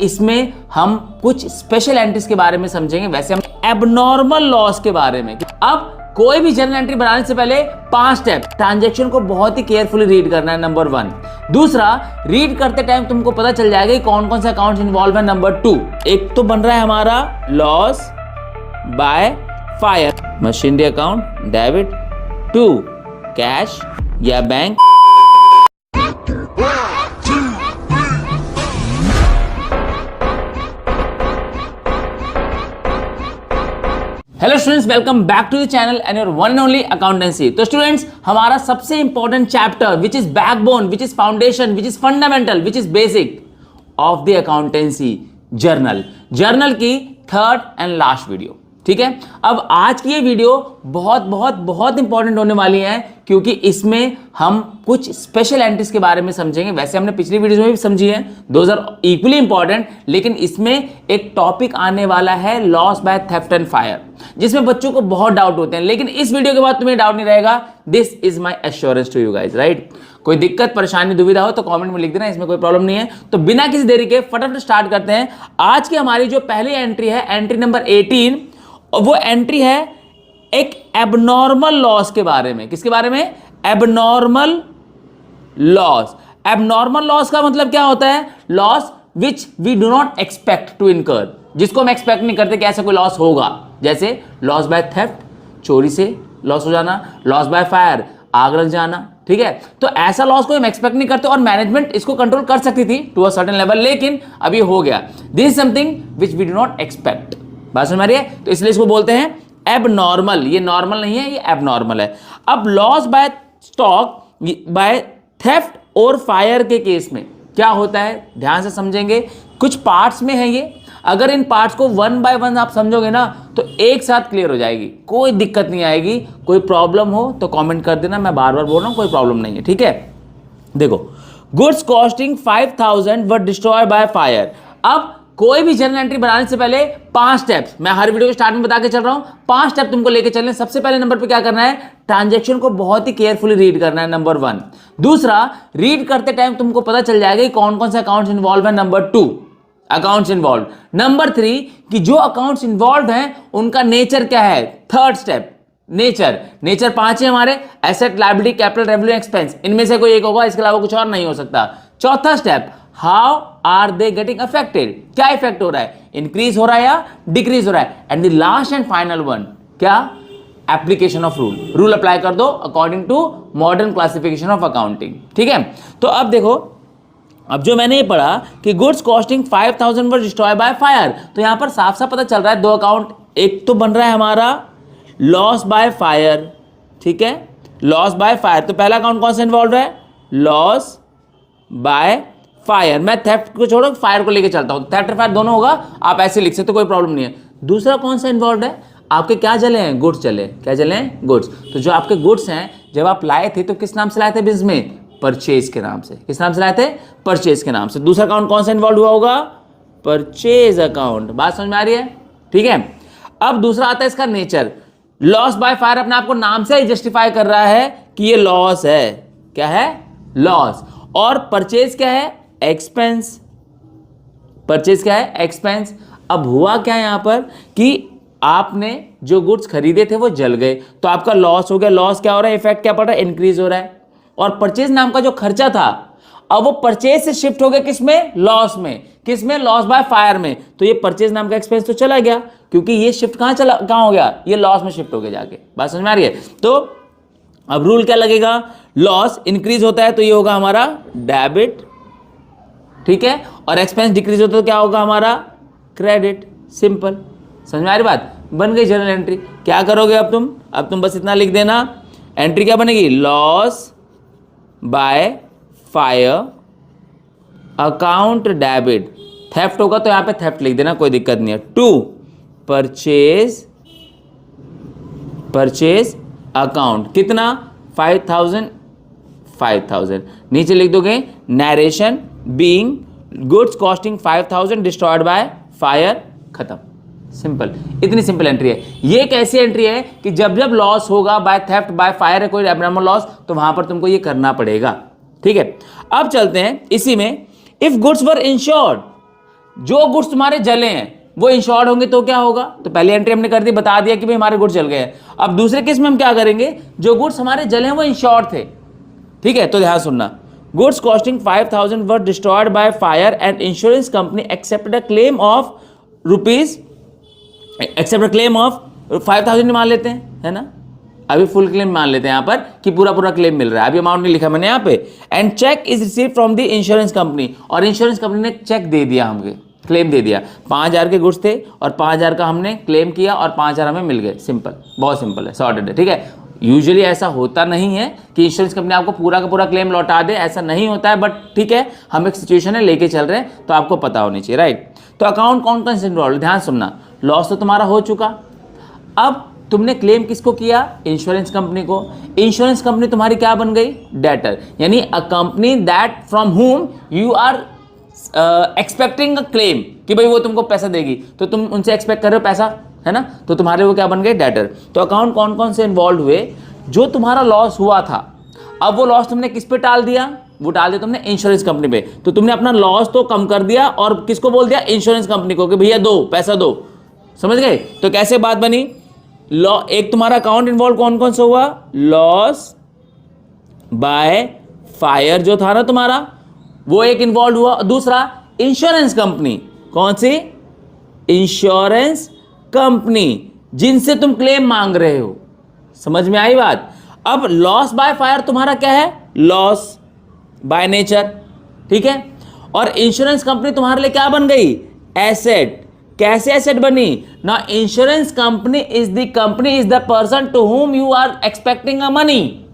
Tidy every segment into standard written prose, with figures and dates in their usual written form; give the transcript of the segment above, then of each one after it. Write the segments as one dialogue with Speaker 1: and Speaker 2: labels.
Speaker 1: इसमें हम कुछ स्पेशल एंट्रीज के बारे में समझेंगे, वैसे हम एबनॉर्मल लॉस के बारे में। अब कोई भी जर्नल एंट्री बनाने से पहले 5 स्टेप, ट्रांजैक्शन को बहुत ही केयरफुली रीड करना है, नंबर 1। दूसरा, रीड करते टाइम तुमको पता चल जाएगा कि कौन कौन से अकाउंट्स इन्वॉल्व है। नंबर 2, एक तो बन रहा है हमारा loss by fire, machinery account, debit. 2, cash या bank. Hello students, welcome back to the channel and your one and only accountancy. तो स्टूडेंट्स, हमारा सबसे important chapter which is backbone, which is foundation, which is fundamental, which is basic of the accountancy, journal की third and last video. ठीक है, अब आज की ये वीडियो बहुत बहुत बहुत इंपॉर्टेंट होने वाली है, क्योंकि इसमें हम कुछ स्पेशल एंट्रीज के बारे में समझेंगे। वैसे हमने पिछली वीडियो में भी समझी है, दोज आर इक्वली इंपॉर्टेंट, लेकिन इसमें एक टॉपिक आने वाला है loss by theft and fire, जिसमें बच्चों को बहुत डाउट होते हैं। लेकिन इस वीडियो के बाद तुम्हें डाउट नहीं रहेगा। This is my assurance to you guys, right. कोई दिक्कत, परेशानी, दुविधा हो तो कमेंट में लिख देना, इसमें कोई प्रॉब्लम नहीं है। तो बिना किसी देरी के फटाफट स्टार्ट करते हैं। आज की हमारी जो पहली एंट्री है, एंट्री नंबर 18, और वो एंट्री है एक एबनॉर्मल लॉस के बारे में। किसके बारे में? Abnormal loss. एबनॉर्मल लॉस का मतलब क्या होता है? Loss which we do not expect to incur, जिसको हम एक्सपेक्ट नहीं करते कि ऐसा कोई लॉस होगा। जैसे लॉस बाय थेफ्ट, चोरी से लॉस हो जाना, लॉस बाय फायर, आग लग जाना। ठीक है, तो ऐसा लॉस को हम एक्सपेक्ट नहीं करते, और मैनेजमेंट इसको कंट्रोल कर सकती थी टू अ सर्टेन लेवल, लेकिन अभी हो गया। This is something which we do not expect. बात समझ में आ रही है? तो इसलिए इसको बोलते हैं एबनॉर्मल। ये नॉर्मल नहीं है, ये एबनॉर्मल है। अब loss by stock, by theft और फायर के केस में क्या होता है, ध्यान से समझेंगे। कुछ पार्ट्स में है ये, अगर इन पार्ट्स को 1 बाय 1 आप समझोगे ना, तो एक साथ क्लियर हो जाएगी, कोई दिक्कत नहीं आएगी। कोई प्रॉब्लम हो तो कमेंट कर देना, मैं बार बार बोल रहा हूं, कोई प्रॉब्लम नहीं है। ठीक है, देखो, goods costing 5000 were destroy by fire. अब कोई भी जर्नल एंट्री बनाने से पहले 5 स्टेप्स, मैं हर वीडियो के स्टार्ट में बता के चल रहा हूं, 5 स्टेप तुमको लेके चलने। सबसे पहले नंबर पे क्या करना है? ट्रांजैक्शन को बहुत ही केयरफुली रीड करना है, नंबर 1। दूसरा, रीड करते टाइम तुमको पता चल जाएगा कि कौन कौन से अकाउंट्स इन्वॉल्व है। Number 2, accounts involve. नंबर 3, कि जो अकाउंट्स इन्वॉल्व हैं उनका नेचर क्या है। थर्ड स्टेप, नेचर 5 है हमारे, asset, liability, capital, revenue, expense, इनमें से कोई एक होगा, इसके अलावा कुछ और नहीं हो सकता। चौथा step, how are they getting affected, क्या इफेक्ट हो रहा है, इंक्रीज हो रहा है या डिक्रीज हो रहा है। And the last and final one, क्या? एप्लीकेशन ऑफ रूल अप्लाई कर दो according to modern classification of accounting. ठीक है, तो अब देखो, अब जो मैंने ये पढ़ा कि goods costing 5000 were destroy by fire, तो यहां पर साफ साफ पता चल रहा है 2 अकाउंट। एक तो बन रहा है हमारा लॉस बाय फायर। ठीक है, लॉस बाय फायर, तो पहला अकाउंट कौन सा इन्वॉल्व है? Loss by fire. मैं थेफ्ट को छोड़ो, फायर को लेके चलता हूं, थेफ्ट और फायर दोनों होगा, आप ऐसे लिख सकते, कोई प्रॉब्लम नहीं है। दूसरा कौन सा इन्वॉल्व है? आपके क्या चले हैं? गुड्स चले। क्या चले हैं? गुड्स। तो जो आपके गुड्स हैं, जब आप लाए थे तो किस नाम से लाए थे बिजनेस में? परचेज के नाम से। किस नाम से लाए थे? परचेज के नाम से। दूसरा अकाउंट कौन सा इन्वॉल्व हुआ होगा? Purchase account. बात समझ में आ रही है? ठीक है, अब दूसरा आता है इसका नेचर। लॉस बाय फायर अपने आप को नाम से ही जस्टिफाई कर रहा है कि ये लॉस है। क्या है? लॉस। और परचेज क्या है? एक्सपेंस। परचेज क्या है? एक्सपेंस। अब हुआ क्या यहां पर कि आपने जो गुड्स खरीदे थे वो जल गए, तो आपका लॉस हो गया। लॉस क्या हो रहा है? इफेक्ट क्या पड़ रहा है? इंक्रीज हो रहा है। और परचेज नाम का जो खर्चा था, अब वो परचेज से शिफ्ट हो गया किसमें? लॉस में। किसमें? लॉस बाय फायर में। तो ये परचेज नाम का एक्सपेंस तो चला गया, क्योंकि ये शिफ्ट कहां हो गया? ये लॉस में शिफ्ट हो गया जाके। बात समझ में आ रही है? तो अब रूल क्या लगेगा? लॉस इंक्रीज होता है तो ये होगा हमारा डेबिट। ठीक है, और एक्सपेंस डिक्रीज होता है तो क्या होगा हमारा? क्रेडिट। सिंपल। समझ में आ रही बात? बन गई जर्नल एंट्री। क्या करोगे अब तुम बस इतना लिख देना, एंट्री क्या बनेगी? Loss by fire account debit. Theft होगा तो यहां पे थेफ्ट लिख देना, कोई दिक्कत नहीं है। 2, परचेज अकाउंट। कितना? 5000। नीचे लिख दोगे narration being goods costing 5000 destroyed by fire. खत्म। सिंपल, इतनी सिंपल एंट्री है। ये एक ऐसी एंट्री है कि जब जब लॉस होगा बाय थेफ्ट, बाय फायर, है कोई एबनॉर्मल लॉस, तो वहां पर तुमको ये करना पड़ेगा। ठीक है, अब चलते हैं इसी में। इफ गुड्स वर इंश्योर्ड, जो गुड्स तुम्हारे जले हैं वो इंश्योर्ड होंगे तो क्या होगा, तो पहली एंट्री हमने कर दी, बता दिया कि भाई हमारे गुड्स जल गए हैं। अब दूसरे केस में हम क्या करेंगे, जो गुड्स हमारे जले हैं वो इंश्योर्ड थे, ठीक है, तो ध्यान सुनना। Goods costing 5000 were destroyed by fire and insurance company accepted a claim of rupees, except a claim of 5000 मान लेते हैं, है ना, अभी फुल क्लेम मान लेते हैं यहाँ पर कि पूरा पूरा क्लेम मिल रहा है, अभी अमाउंट नहीं लिखा मैंने यहाँ पे। And cheque is receive from the insurance company, और इंश्योरेंस कंपनी ने चेक दे दिया, हमें क्लेम दे दिया। 5000 के गुड्स थे और 5000 का हमने क्लेम किया और 5000 हमें मिल गए। सिंपल, बहुत सिंपल है, सॉर्टेड है, ठीक है। यूजुअली ऐसा होता नहीं है कि इंश्योरेंस कंपनी आपको पूरा का पूरा क्लेम लौटा दे, ऐसा नहीं होता है, बट ठीक है, हम एक सिचुएशन है लेके चल रहे हैं तो आपको पता होनी चाहिए, राइट। तो अकाउंट कौन कौन से इन्वॉल्व, ध्यान सुनना। लॉस तो तुम्हारा हो चुका, अब तुमने क्लेम किसको किया, इंश्योरेंस कंपनी को। इंश्योरेंस कंपनी तुम्हारी क्या बन गई, डेटर, यानी a company that from whom you are expecting a claim, कि भाई वो तुमको पैसा देगी, तो तुम उनसे एक्सपेक्ट कर रहे हो पैसा, है ना, तो तुम्हारे वो क्या बन गए, डेटर। तो अकाउंट कौन कौन से इन्वॉल्व हुए, जो तुम्हारा लॉस हुआ था, अब वो लॉस तुमने किस पे टाल दिया, वो डाल दिया तुमने इंश्योरेंस कंपनी पे, तो तुमने अपना लॉस तो कम कर दिया और किसको बोल दिया, इंश्योरेंस कंपनी को, कि भैया दो, पैसा दो, समझ गए। तो कैसे बात बनी, लॉ, एक तुम्हारा अकाउंट इन्वॉल्व कौन कौन सा हुआ, लॉस बाय फायर जो था ना तुम्हारा, वो एक इन्वॉल्व हुआ। दूसरा इंश्योरेंस कंपनी, कौन सी, इंश्योरेंस कंपनी जिनसे तुम क्लेम मांग रहे हो, समझ में आई बात। अब लॉस बाय फायर तुम्हारा क्या है, लॉस बाय नेचर, ठीक है, और इंश्योरेंस कंपनी तुम्हारे लिए क्या बन गई, एसेट। कैसे एसेट बनी ना, insurance company is the person to whom you are expecting a money,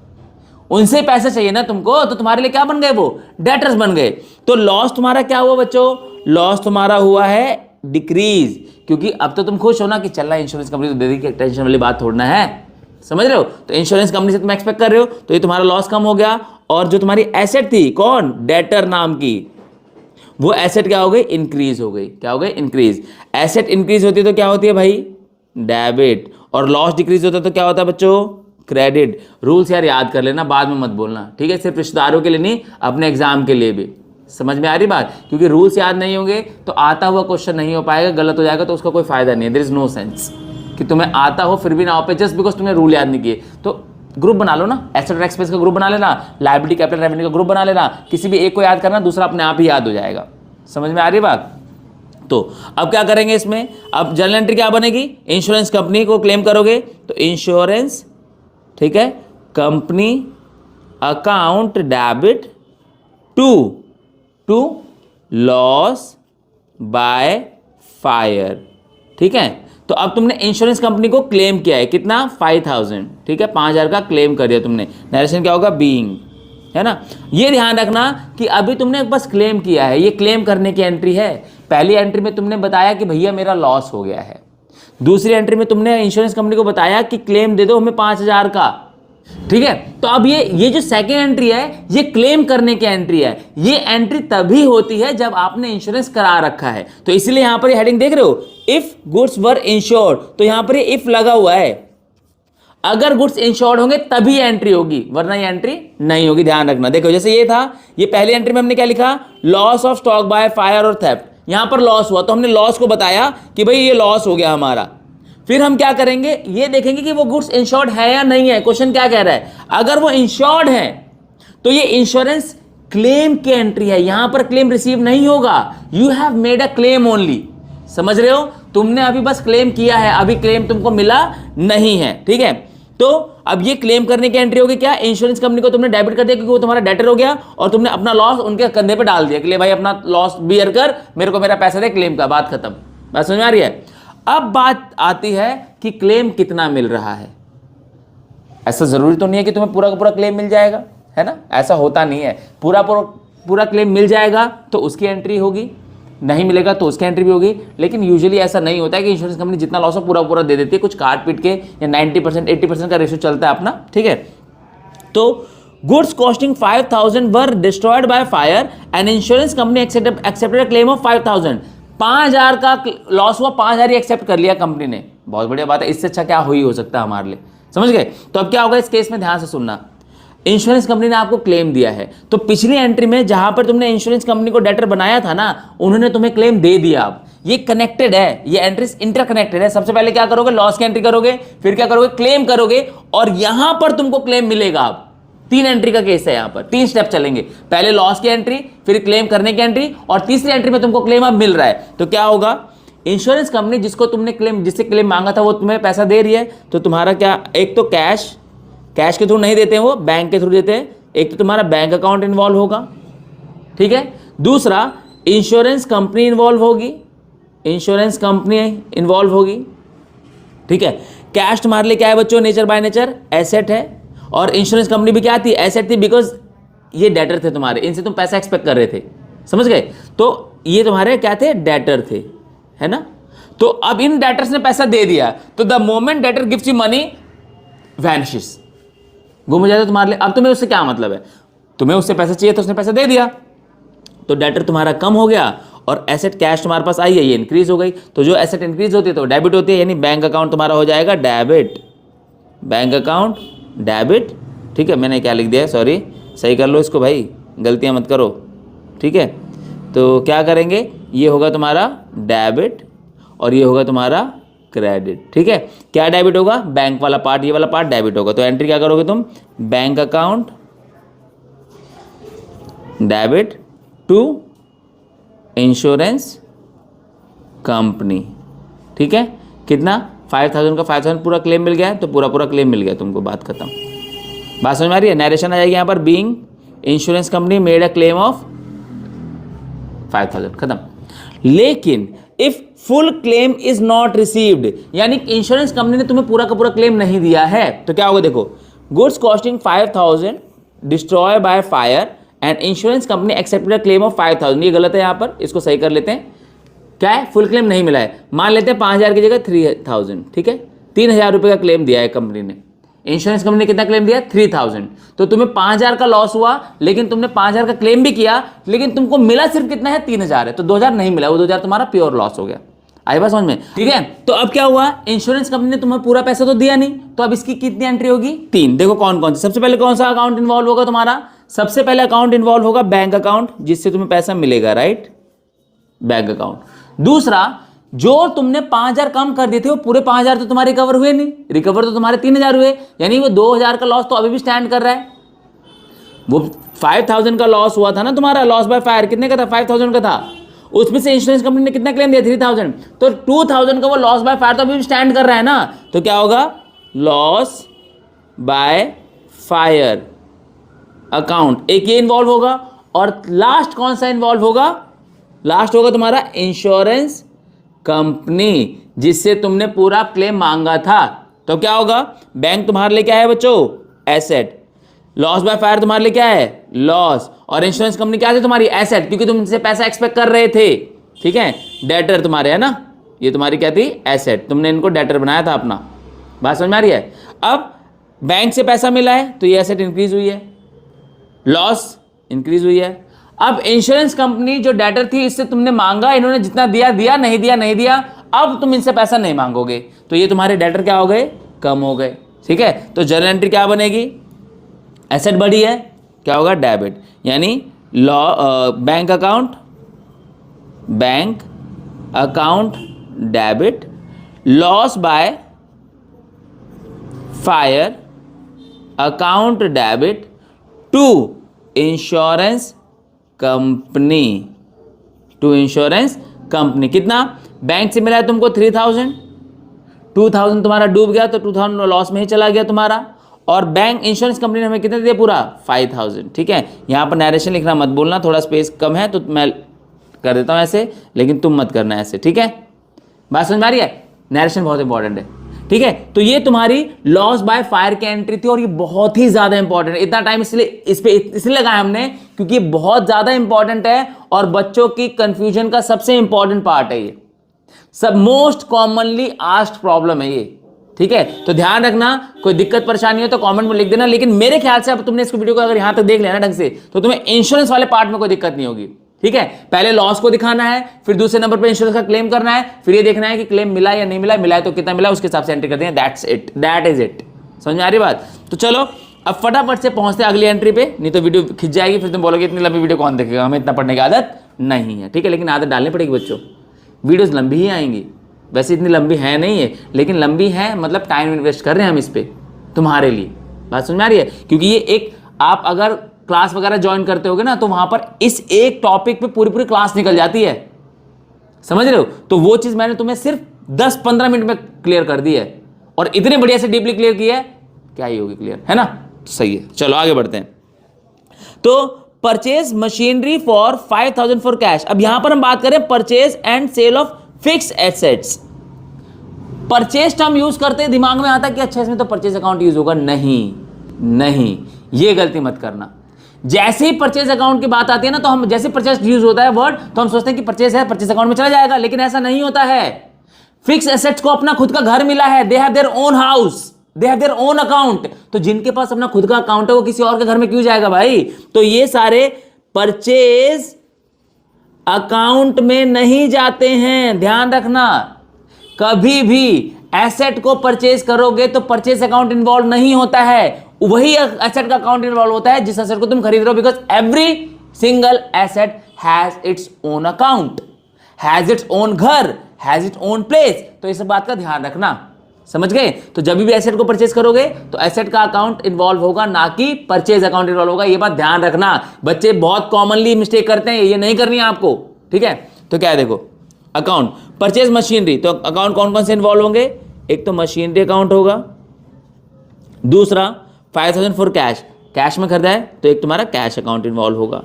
Speaker 1: उनसे पैसा चाहिए ना तुमको, तो तुम्हारे लिए क्या बन गए, वो डेटर्स बन गए। तो लॉस तुम्हारा क्या हुआ बच्चों, लॉस तुम्हारा हुआ है डिक्रीज, क्योंकि अब तो तुम खुश हो ना कि चल रहा है इंश्योरेंस कंपनी तो दे दी, टेंशन वाली बात थोड़ना है, समझ रहे हो। तो इंश्योरेंस कंपनी से तुम एक्सपेक्ट कर रहे हो, तो ये तुम्हारा लॉस कम हो गया, और जो तुम्हारी एसेट थी कौन, डेटर नाम की, वो एसेट क्या हो गई, इंक्रीज हो गई। क्या हो गई, इंक्रीज। एसेट इंक्रीज होती है तो क्या होती है भाई, डेबिट, और लॉस डिक्रीज होता है तो क्या होता है बच्चों, क्रेडिट। रूल्स यार याद कर लेना, बाद में मत बोलना, ठीक है, सिर्फ रिश्तेदारों के लिए नहीं, अपने एग्जाम के लिए भी। समझ में आ रही बात, क्योंकि रूल्स याद नहीं होंगे तो आता हुआ क्वेश्चन नहीं हो पाएगा, गलत हो जाएगा तो उसका कोई फायदा नहीं है। देयर इज नो सेंस कि तुम्हें आता हो फिर भी ना हो पे, जस्ट बिकॉज तुमने रूल याद नहीं किए। तो ग्रुप बना लो ना, एसेट और एक्सपेंस का ग्रुप बना लेना, लायबिलिटी कैपिटल रेवेन्यू का ग्रुप बना लेना, किसी भी एक को याद करना, दूसरा अपने आप ही याद हो जाएगा। समझ में आ रही बात। तो अब क्या करेंगे इसमें, अब जर्नल एंट्री क्या बनेगी, इंश्योरेंस कंपनी को क्लेम करोगे तो इंश्योरेंस, ठीक है, company account debit to loss by fire, ठीक है। तो अब तुमने इंश्योरेंस कंपनी को क्लेम किया है, कितना, 5000, ठीक है, 5000 का क्लेम कर दिया तुमने। नरेशन क्या होगा, बीइंग, है ना। ये ध्यान रखना कि अभी तुमने बस क्लेम किया है, ये क्लेम करने की एंट्री है। पहली एंट्री में तुमने बताया कि भैया मेरा लॉस हो गया है, दूसरी एंट्री में तुमने इंश्योरेंस कंपनी को बताया कि क्लेम दे दो हमें 5000 का, ठीक है। तो अब ये जो सेकेंड एंट्री है ये क्लेम करने की एंट्री है। ये एंट्री तभी होती है जब आपने इंश्योरेंस करा रखा है, तो इसलिए यहां पर हेडिंग देख रहे हो, इफ गुड्स वर इंश्योर्ड, तो यहां पर इफ लगा हुआ है, अगर गुड्स इंश्योर्ड होंगे तभी एंट्री होगी, वरना ये एंट्री नहीं होगी। ध्यान रखना, देखो जैसे ये था, ये पहली एंट्री में हमने क्या लिखा, loss of stock by fire और थेफ्ट, यहां पर लॉस हुआ तो हमने लॉस को बताया कि भाई ये लॉस हो गया हमारा। फिर हम क्या करेंगे, ये देखेंगे कि वो गुड्स इंश्योर्ड है या नहीं है। क्वेश्चन क्या कह रहा है, अगर वो इंश्योर्ड है तो ये इंश्योरेंस क्लेम की एंट्री है, यहां पर क्लेम रिसीव नहीं होगा, you have made a claim only. समझ रहे हो, तुमने अभी बस क्लेम किया है, अभी क्लेम तुमको मिला नहीं है, ठीक है। तो अब ये क्लेम करने की एंट्री होगी क्या, इंश्योरेंस कंपनी को तुमने डेबिट कर दिया क्योंकि वो तुम्हारा डेटर हो गया, और तुमने अपना लॉस उनके कंधे पे डाल दिया कि ले भाई अपना लॉस बियर कर, मेरे को मेरा पैसा दे, क्लेम का, बात खत्म। बात समझ में आ रही है। अब बात आती है कि क्लेम कितना मिल रहा है। ऐसा जरूरी तो नहीं है कि तुम्हें पूरा का पूरा क्लेम मिल जाएगा, है ना, ऐसा होता नहीं है। पूरा क्लेम मिल जाएगा तो उसकी एंट्री होगी, नहीं मिलेगा तो उसकी एंट्री भी होगी। लेकिन यूजुअली ऐसा नहीं होता है कि इंश्योरेंस कंपनी जितना लॉस हो पूरा दे देती है, कुछ काट पीट के, या 90% 80% का रेशियो चलता है अपना, ठीक है। तो goods costing 5000 were destroyed by fire and insurance company accepted a claim of 5000। 5000 का लॉस हुआ, 5000 ही एक्सेप्ट कर लिया कंपनी ने, बहुत बढ़िया बात है। इससे अच्छा क्या हो ही हो सकता है हमारे लिए, समझ गए। तो अब क्या होगा इस केस में, ध्यान से सुनना। इंश्योरेंस कंपनी ने आपको क्लेम दिया है, तो पिछली एंट्री में जहां पर तुमने इंश्योरेंस कंपनी को डेटर बनाया था ना, उन्होंने तुम्हें क्लेम दे दिया। अब ये कनेक्टेड है, ये एंट्रीज इंटरकनेक्टेड है। सबसे पहले क्या करोगे, लॉस की एंट्री करोगे, फिर क्या करोगे, क्लेम करोगे, और यहां पर तुमको क्लेम मिलेगा। अब 3 एंट्री का केस है, यहां पर 3 स्टेप चलेंगे, पहले लॉस की एंट्री, फिर क्लेम करने की एंट्री, और तीसरी एंट्री में तुमको क्लेम अब मिल रहा है। तो क्या होगा, इंश्योरेंस कंपनी जिसको तुमने क्लेम, जिससे क्लेम मांगा था, वो तुम्हें पैसा दे रही है, तो तुम्हारा क्या, एक तो कैश के थ्रू नहीं देते हैं, वो बैंक के थ्रू देते हैं। एक तो तुम्हारा बैंक अकाउंट इन्वॉल्व होगा, ठीक है, दूसरा इंश्योरेंस कंपनी इन्वॉल्व होगी, इंश्योरेंस कंपनी इन्वॉल्व होगी, ठीक है। कैश तुम्हारे लिए क्या है बच्चों, नेचर बाय नेचर एसेट है, और इंश्योरेंस कंपनी भी क्या थी, एसेट थी, बिकॉज ये डेटर थे तुम्हारे, इनसे तुम पैसा एक्सपेक्ट कर रहे थे, समझ गए। तो ये तुम्हारे क्या थे, डेटर थे, है ना। तो अब इन डेटर्स ने पैसा दे दिया, तो the moment debtor gives you money vanishes, गुम हो जाता है तुम्हारे लिए। अब तुम्हें उससे क्या मतलब है, तुम्हें उससे पैसा चाहिए तो उसने पैसा दे दिया, तो डेटर तुम्हारा कम हो गया, और एसेट कैश तुम्हारे पास आई है, ये इंक्रीज हो गई। तो जो एसेट इंक्रीज होती है तो डेबिट होती है, यानी बैंक अकाउंट तुम्हारा हो जाएगा डेबिट, बैंक अकाउंट डेबिट, ठीक है। मैंने क्या लिख दिया है, सॉरी, सही कर लो इसको भाई, गलतियां मत करो, ठीक है। तो क्या करेंगे, ये होगा तुम्हारा डेबिट और ये होगा तुम्हारा क्रेडिट, ठीक है। क्या डेबिट होगा, बैंक वाला पार्ट, ये वाला पार्ट डेबिट होगा। तो एंट्री क्या करोगे तुम, bank account debit to insurance company, ठीक है। कितना, 5000 का 5000 पूरा क्लेम मिल गया है, तो पूरा क्लेम मिल गया तुमको, बात खत्म। बात समझ में आ रही है, नरेशन आ जाएगी यहाँ पर, being insurance company made a claim of 5000, खत्म। लेकिन if full claim is not received, यानी इंश्योरेंस कंपनी ने तुम्हें पूरा का पूरा क्लेम नहीं दिया है, तो क्या होगा, देखो, goods costing 5000 destroy bye fire and insurance company accepted a claim of 5000, ये गलत है यहाँ पर, इसको सही कर लेते हैं। क्या है, फुल क्लेम नहीं मिला है, मान लेते हैं 5000 की जगह 3000, ठीक है। 3000 रुपये का क्लेम दिया है कंपनी ने, इंश्योरेंस कंपनी ने कितना क्लेम दिया, 3000। तो तुम्हें 5000 का लॉस हुआ, लेकिन तुमने 5000 का क्लेम भी किया, लेकिन तुमको मिला सिर्फ कितना है, 3000 है, तो 2000 नहीं मिला, वो 2000 तुम्हारा प्योर लॉस हो गया। आई बात समझ में, ठीक है। तो अब क्या हुआ, इंश्योरेंस कंपनी ने तुम्हें पूरा पैसा तो दिया नहीं, तो अब इसकी कितनी एंट्री होगी, 3। देखो कौन कौन सी, सबसे पहले कौन सा अकाउंट इन्वॉल्व होगा तुम्हारा, सबसे पहले अकाउंट इन्वॉल्व होगा बैंक अकाउंट, जिससे तुम्हें पैसा मिलेगा, राइट, बैंक अकाउंट। दूसरा, जो तुमने 5000 कम कर दिए थे, वो पूरे 5000 तो तुम्हारे रिकवर हुए नहीं, रिकवर तो तुम्हारे 3000 हुए, यानी वो 2000 का लॉस तो अभी भी स्टैंड कर रहा है। वो 5000 का लॉस हुआ था ना तुम्हारा, लॉस बाय फायर कितने का था, 5000 का था, उसमें से इंश्योरेंस कंपनी ने कितना क्लेम दिया, 3000, तो 2000 का वो लॉस बाय फायर तो अभी भी स्टैंड कर रहा है ना। तो क्या होगा, लॉस बाय फायर अकाउंट, एक ये इन्वॉल्व होगा, और लास्ट कौन सा इन्वॉल्व होगा, लास्ट होगा तुम्हारा इंश्योरेंस कंपनी, जिससे तुमने पूरा क्लेम मांगा था। तो क्या होगा, बैंक तुम्हारे लिए क्या है बच्चों, एसेट, लॉस बाय फायर तुम्हारे लिए क्या है, लॉस, और इंश्योरेंस कंपनी क्या थी तुम्हारी, एसेट, क्योंकि तुम इनसे पैसा एक्सपेक्ट कर रहे थे, ठीक है। डेटर तुम्हारे, है ना, ये तुम्हारी क्या थी, एसेट, तुमने इनको डेटर बनाया था अपना, बात समझ में आ रही है। अब बैंक से पैसा मिला है, तो ये एसेट इंक्रीज हुई है, लॉस इंक्रीज हुई है। अब इंश्योरेंस कंपनी जो डेटर थी, इससे तुमने मांगा, इन्होंने जितना दिया दिया, नहीं दिया नहीं दिया, अब तुम इनसे पैसा नहीं मांगोगे, तो ये तुम्हारे डेटर क्या हो गए, कम हो गए, ठीक है। तो जर्नल एंट्री क्या बनेगी, एसेट बढ़ी है, क्या होगा, डेबिट, यानी bank account debit, loss by fire account debit to insurance company, कितना, बैंक से मिला है तुमको 3000, 2000 तुम्हारा डूब गया, तो 2000 लॉस में ही चला गया तुम्हारा, और बैंक इंश्योरेंस कंपनी ने हमें कितना दिया, पूरा 5000, ठीक है। यहाँ पर नरेशन लिखना मत बोलना, थोड़ा स्पेस कम है तो मैं कर देता हूँ ऐसे, लेकिन तुम मत करना ऐसे, ठीक है। बात समझ में आ रही है, नरेशन बहुत इंपॉर्टेंट है, ठीक है। तो ये तुम्हारी लॉस बाय फायर की एंट्री थी, और ये बहुत ही ज्यादा इंपॉर्टेंट है। इतना टाइम इसलिए लगाया हमने, क्योंकि ये बहुत ज्यादा इंपॉर्टेंट है, और बच्चों की कंफ्यूजन का सबसे इंपॉर्टेंट पार्ट है ये, सब मोस्ट कॉमनली आस्क्ड प्रॉब्लम है ये, ठीक है। तो ध्यान रखना, कोई दिक्कत परेशानी हो तो कमेंट में लिख देना, लेकिन मेरे ख्याल से अब तुमने इस वीडियो को अगर यहां तक देख लिया ना ढंग से, तो तुम्हें इंश्योरेंस वाले पार्ट में कोई दिक्कत नहीं होगी, ठीक है। पहले लॉस को दिखाना है, फिर दूसरे नंबर पे इंश्योरेंस का क्लेम करना है, फिर ये देखना है कि क्लेम मिला या नहीं मिला, मिला है तो कितना मिला, उसके हिसाब से एंट्री करते हैं, दैट इज इट। समझ में आ रही बात। तो चलो अब फटाफट से पहुंचते हैं अगली एंट्री पे, नहीं तो वीडियो खिंच जाएगी, फिर तुम बोलोगे इतनी लंबी वीडियो कौन देखेगा, हमें इतना पढ़ने की आदत नहीं है, ठीक है। लेकिन आदत डालनी पड़ेगी बच्चों, वीडियोस लंबी ही आएंगी, वैसे इतनी लंबी है नहीं है, लेकिन लंबी है मतलब टाइम इन्वेस्ट कर रहे हैं हम इस पर तुम्हारे लिए, बात समझ में आ रही है। क्योंकि ये एक, आप अगर क्लास वगैरह ज्वाइन करते होगे ना तो वहां पर इस एक टॉपिक पे पूरी पूरी क्लास निकल जाती है, समझ रहे हो। तो वो चीज मैंने तुम्हें सिर्फ 10-15 मिनट में क्लियर कर दी है, और इतने बढ़िया से डीपली क्लियर किया है, क्या ही होगी क्लियर, है ना। तो सही है, चलो आगे बढ़ते हैं। तो purchase machinery for 5,000 for cash. अब यहां पर हम बात करें purchase and sale of fix assets. Purchase term use करते हैं, दिमाग में आता है कि अच्छा इसमें तो परचेज अकाउंट यूज होगा, नहीं नहीं, ये गलती मत करना। जैसे ही परचेज अकाउंट की बात आती है ना, तो हम जैसे परचेज यूज होता है वर्ड, तो हम सोचते हैं कि परचेज है, परचेज अकाउंट में चला जाएगा, लेकिन ऐसा नहीं होता है। फिक्स एसेट्स को अपना खुद का घर मिला है, they have their own house, they have their own account. तो जिनके पास अपना खुद का अकाउंट है वो किसी और के घर में क्यों जाएगा भाई। तो ये सारे परचेज अकाउंट में नहीं जाते हैं, ध्यान रखना। कभी भी एसेट को परचेज करोगे तो परचेज अकाउंट इन्वॉल्व नहीं होता है, वही एसेट का अकाउंट इन्वॉल्व होता है जिस एसेट को तुम खरीद रहे हो, because every single asset has its own account, has its own घर, हैज इट्स ओन प्लेस। तो इस बात का ध्यान रखना, समझ गए। तो जब भी एसेट को परचेज करोगे तो एसेट का अकाउंट इन्वॉल्व होगा, ना कि परचेज अकाउंट इन्वॉल्व होगा, ये बात ध्यान रखना। बच्चे बहुत कॉमनली मिस्टेक करते हैं, ये नहीं करनी है आपको, ठीक है। तो क्या है, देखो अकाउंट परचेज मशीनरी, तो अकाउंट कौन कौन से इन्वॉल्व होंगे, एक तो मशीनरी अकाउंट होगा, दूसरा 5,000 फॉर कैश, कैश में खरीदा है तो एक तुम्हारा कैश अकाउंट इन्वॉल्व होगा।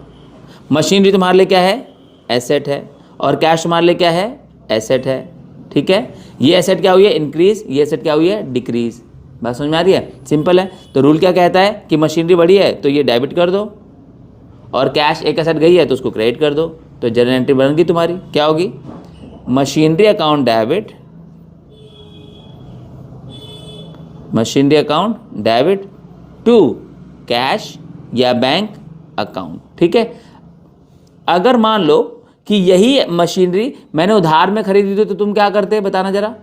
Speaker 1: मशीनरी तुम्हारे लिए क्या है, एसेट है, और कैश तुम्हारे लिए क्या है, एसेट है, ठीक है। ये एसेट क्या हुई है, इंक्रीज, ये एसेट क्या हुई है, डिक्रीज। बात समझ में आ रही है, सिंपल है। तो रूल क्या कहता है कि मशीनरी बढ़ी है तो ये डेबिट कर दो, और कैश एक एसेट गई है तो उसको क्रेडिट कर दो। तो जनरल एंट्री बनेगी तुम्हारी, क्या होगी, machinery account debit, machinery account debit to cash या बैंक अकाउंट, ठीक है। अगर मान लो कि यही मशीनरी मैंने उधार में खरीदी थी तो तुम क्या करते, बताना जरा।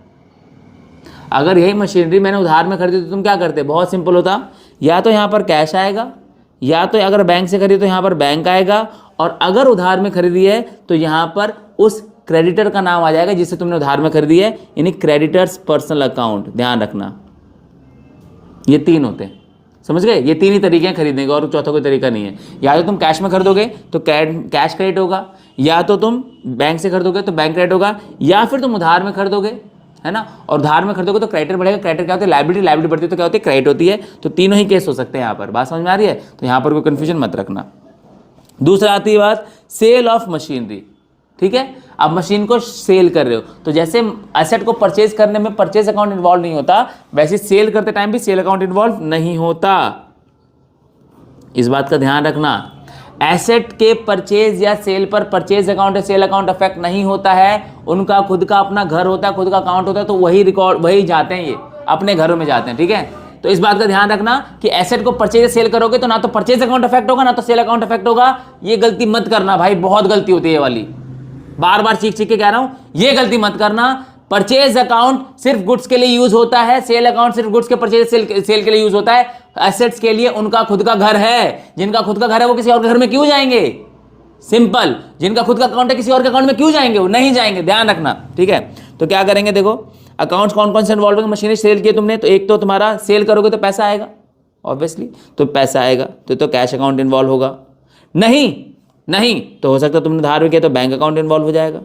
Speaker 1: अगर यही मशीनरी मैंने उधार में खरीदी तो तुम क्या करते, बहुत सिंपल होता, या तो यहाँ पर कैश आएगा, या तो अगर बैंक से खरीदी तो यहाँ पर बैंक आएगा, और अगर उधार में खरीदी है तो यहाँ पर उस क्रेडिटर का नाम आ जाएगा जिससे तुमने उधार में खरीदी है, यानी क्रेडिटर्स पर्सनल अकाउंट। ध्यान रखना, ये तीन होते हैं, समझ गए। ये तीन ही तरीके हैं खरीदने के, और चौथा कोई तरीका नहीं है। या तो तुम कैश में खरीदोगे तो कैश क्रेडिट होगा, या तो तुम बैंक से खरीदोगे तो बैंक क्रेडिट होगा, या फिर तुम उधार में खरीदोगे, है ना, और उधार में खरीदोगे तो क्रेडिटर बढ़ेगा। क्रेडिटर क्या होता है, लायबिलिटी, लायबिलिटी बढ़ती है तो क्या होती है, क्रेडिट होती है। तो तीनों ही केस हो सकते हैं यहाँ पर, बात समझ में आ रही है। तो यहाँ पर कोई कन्फ्यूजन मत रखना। दूसरा आती है बात सेल ऑफ मशीनरी, ठीक है। अब मशीन को सेल कर रहे हो तो जैसे एसेट को परचेज करने में परचेज अकाउंट इन्वॉल्व नहीं होता, वैसे सेल करते टाइम भी सेल अकाउंट इन्वॉल्व नहीं होता, इस बात का ध्यान रखना। एसेट के परचेज या सेल पर परचेज अकाउंट या सेल अकाउंट अफेक्ट नहीं होता है, उनका खुद का अपना घर होता है, खुद का अकाउंट होता है, तो वही रिकॉर्ड वही जाते हैं, ये अपने घरों में जाते हैं, ठीक है। तो इस बात का ध्यान रखना कि एसेट को परचेज सेल करोगे तो ना तो परचेज अकाउंट अफेक्ट होगा, ना तो सेल अकाउंट अफेक्ट होगा। ये गलती मत करना भाई, बहुत गलती होती है ये वाली, बार बार चीख के कह रहा हूं, ये गलती मत करना। परचेज अकाउंट सिर्फ गुड्स के लिए यूज होता है, सेल अकाउंट सिर्फ गुड्स के परचेज सेल के लिए यूज होता है। एसेट्स के लिए उनका खुद का घर है, जिनका खुद का घर है वो किसी और के घर में क्यों जाएंगे, सिंपल। जिनका खुद का अकाउंट है किसी और के अकाउंट में क्यों जाएंगे, वो नहीं जाएंगे, ध्यान रखना, ठीक है। तो क्या करेंगे, देखो अकाउंट्स कौन कौन से इन्वॉल्व होंगे। मशीनरी सेल किए तुमने तो एक तो तुम्हारा सेल करोगे तो पैसा आएगा, ऑब्वियसली, तो पैसा आएगा तो कैश अकाउंट इन्वॉल्व होगा। नहीं तो हो सकता है तुमने उधार में किया तो बैंक अकाउंट इन्वॉल्व हो जाएगा।